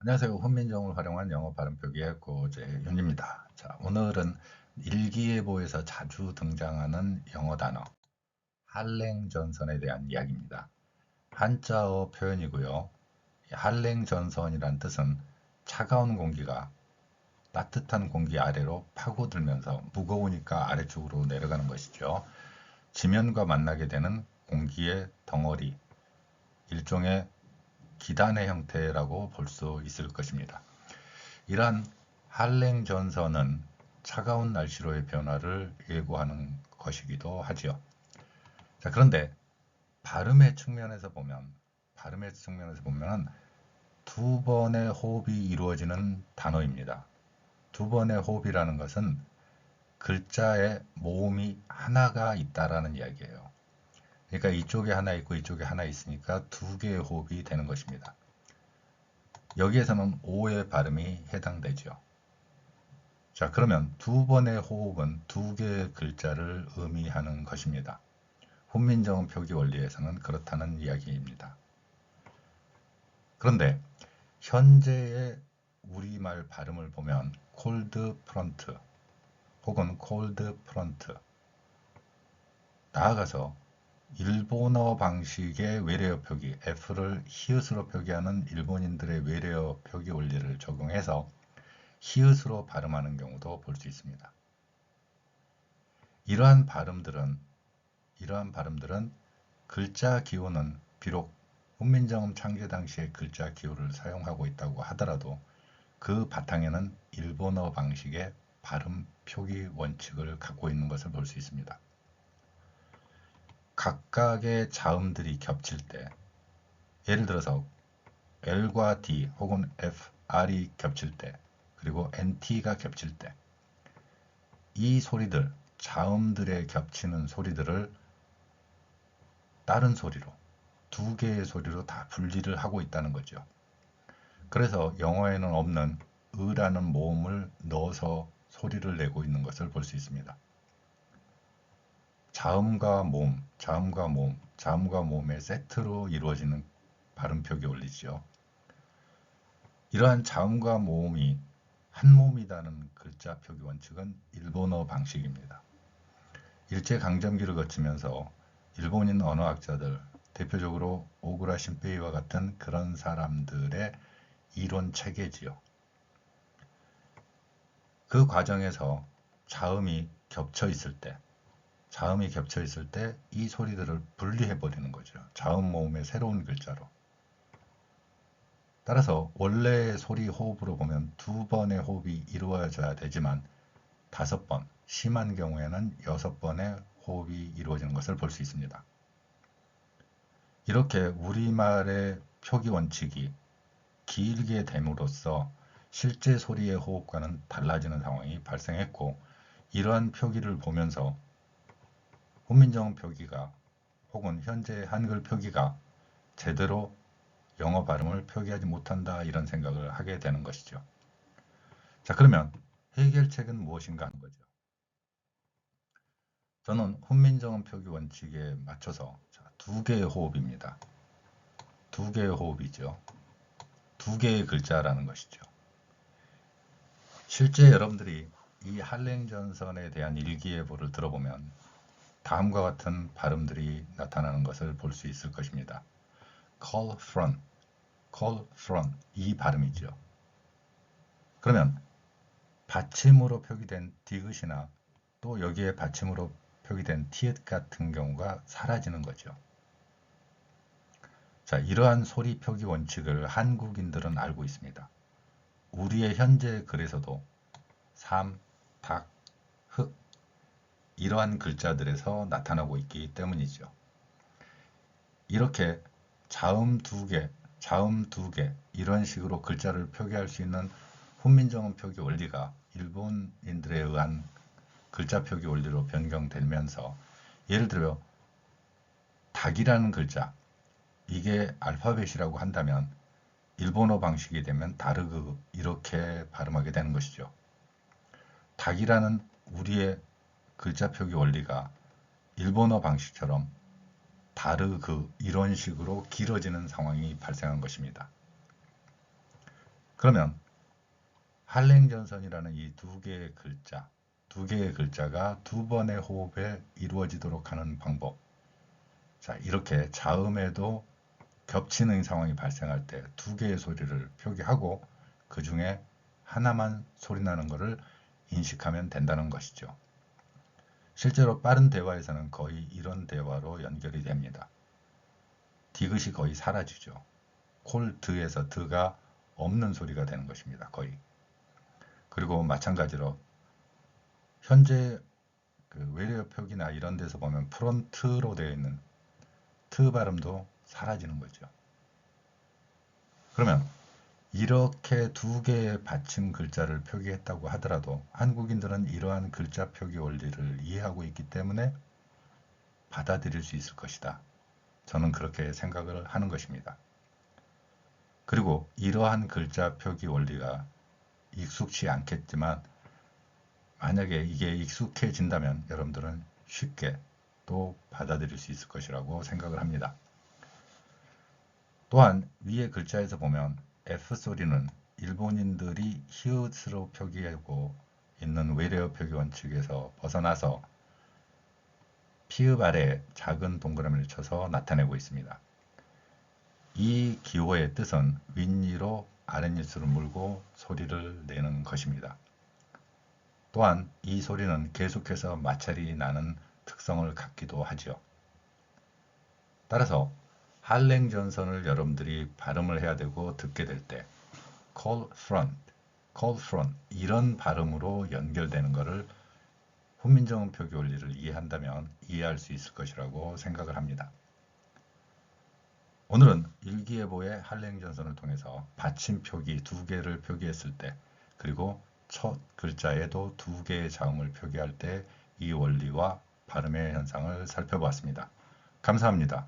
안녕하세요. 훈민정음을 활용한 영어 발음 표기의 고재윤입니다. 자, 오늘은 일기예보에서 자주 등장하는 영어 단어 한랭전선에 대한 이야기입니다. 한자어 표현이고요. 한랭전선이란 뜻은 차가운 공기가 따뜻한 공기 아래로 파고들면서 무거우니까 아래쪽으로 내려가는 것이죠. 지면과 만나게 되는 공기의 덩어리, 일종의 기단의 형태라고 볼 수 있을 것입니다. 이러한 한랭전선은 차가운 날씨로의 변화를 예고하는 것이기도 하지요. 자, 그런데 발음의 측면에서 보면 두 번의 호흡이 이루어지는 단어입니다. 두 번의 호흡이라는 것은 글자의 모음이 하나가 있다라는 이야기예요. 그러니까 이쪽에 하나 있고 이쪽에 하나 있으니까 두 개의 호흡이 되는 것입니다. 여기에서는 오의 발음이 해당되죠. 자, 그러면 두 번의 호흡은 두 개의 글자를 의미하는 것입니다. 훈민정음 표기 원리에서는 그렇다는 이야기입니다. 그런데 현재의 우리말 발음을 보면 cold front 혹은 cold front, 나아가서 일본어 방식의 외래어 표기, F를 히읗으로 표기하는 일본인들의 외래어 표기 원리를 적용해서 히읗으로 발음하는 경우도 볼 수 있습니다. 이러한 발음들은 글자 기호는 비록 훈민정음 창제 당시의 글자 기호를 사용하고 있다고 하더라도 그 바탕에는 일본어 방식의 발음 표기 원칙을 갖고 있는 것을 볼 수 있습니다. 각각의 자음들이 겹칠 때, 예를 들어서 L과 D 혹은 F, R이 겹칠 때, 그리고 NT가 겹칠 때, 이 소리들, 자음들의 겹치는 소리들을 다른 소리로, 두 개의 소리로 다 분리를 하고 있다는 거죠. 그래서 영어에는 없는 으라는 모음을 넣어서 소리를 내고 있는 것을 볼 수 있습니다. 자음과 모음, 자음과 모음의 세트로 이루어지는 발음 표기 원리죠. 이러한 자음과 모음이 한 몸이라는 글자 표기 원칙은 일본어 방식입니다. 일제강점기를 거치면서 일본인 언어학자들, 대표적으로 오구라 신페이와 같은 그런 사람들의 이론 체계지요. 그 과정에서 자음이 겹쳐 있을 때 이 소리들을 분리해 버리는 거죠. 자음 모음의 새로운 글자로. 따라서 원래의 소리 호흡으로 보면 두 번의 호흡이 이루어져야 되지만 5번, 심한 경우에는 6번의 호흡이 이루어지는 것을 볼 수 있습니다. 이렇게 우리말의 표기 원칙이 길게 됨으로써 실제 소리의 호흡과는 달라지는 상황이 발생했고, 이러한 표기를 보면서 훈민정음 표기가 혹은 현재 한글 표기가 제대로 영어 발음을 표기하지 못한다, 이런 생각을 하게 되는 것이죠. 자, 그러면 해결책은 무엇인가 하는 거죠. 저는 훈민정음 표기 원칙에 맞춰서 두 개의 호흡입니다. 두 개의 호흡이죠. 두 개의 글자라는 것이죠. 실제 여러분들이 이 한랭전선에 대한 일기예보를 들어보면 다음과 같은 발음들이 나타나는 것을 볼 수 있을 것입니다. call from, 이 발음이죠. 그러면 받침으로 표기된 디귿이나 또 여기에 받침으로 표기된 티읕 같은 경우가 사라지는 거죠. 자, 이러한 소리 표기 원칙을 한국인들은 알고 있습니다. 우리의 현재 글에서도 삼, 닭, 흑, 이러한 글자들에서 나타나고 있기 때문이죠. 이렇게 자음 두 개, 이런 식으로 글자를 표기할 수 있는 훈민정음 표기 원리가 일본인들에 의한 글자 표기 원리로 변경되면서, 예를 들어 닭이라는 글자, 이게 알파벳이라고 한다면 일본어 방식이 되면 다르그, 이렇게 발음하게 되는 것이죠. 닭이라는 우리의 글자 표기 원리가 일본어 방식처럼 다르그, 이런 식으로 길어지는 상황이 발생한 것입니다. 그러면 할랭전선이라는 이 두 개의 글자가 두 번의 호흡에 이루어지도록 하는 방법. 자, 이렇게 자음에도 겹치는 상황이 발생할 때 두 개의 소리를 표기하고 그 중에 하나만 소리 나는 것을 인식하면 된다는 것이죠. 실제로 빠른 대화에서는 거의 이런 대화로 연결이 됩니다. 디귿이 거의 사라지죠. 콜 드에서 드가 없는 소리가 되는 것입니다. 거의. 그리고 마찬가지로 현재 그 외래어 표기나 이런 데서 보면 프론트로 되어 있는 트 발음도 사라지는 거죠. 그러면 이렇게 두 개의 받침 글자를 표기했다고 하더라도 한국인들은 이러한 글자 표기 원리를 이해하고 있기 때문에 받아들일 수 있을 것이다. 저는 그렇게 생각을 하는 것입니다. 그리고 이러한 글자 표기 원리가 익숙치 않겠지만 만약에 이게 익숙해진다면 여러분들은 쉽게 또 받아들일 수 있을 것이라고 생각을 합니다. 또한 위의 글자에서 보면 F 소리는 일본인들이 히읗으로 표기하고 있는 외래어 표기 원칙에서 벗어나서 피읍 아래에 작은 동그라미를 쳐서 나타내고 있습니다. 이 기호의 뜻은 윗니로 아랫입술을 물고 소리를 내는 것입니다. 또한 이 소리는 계속해서 마찰이 나는 특성을 갖기도 하죠. 따라서 할랭전선을 여러분들이 발음을 해야 되고 듣게 될 때 cold front 이런 발음으로 연결되는 것을 훈민정음 표기 원리를 이해한다면 이해할 수 있을 것이라고 생각을 합니다. 오늘은 일기예보의 할랭전선을 통해서 받침 표기 두 개를 표기했을 때 그리고 첫 글자에도 두 개의 자음을 표기할 때 이 원리와 발음의 현상을 살펴보았습니다. 감사합니다.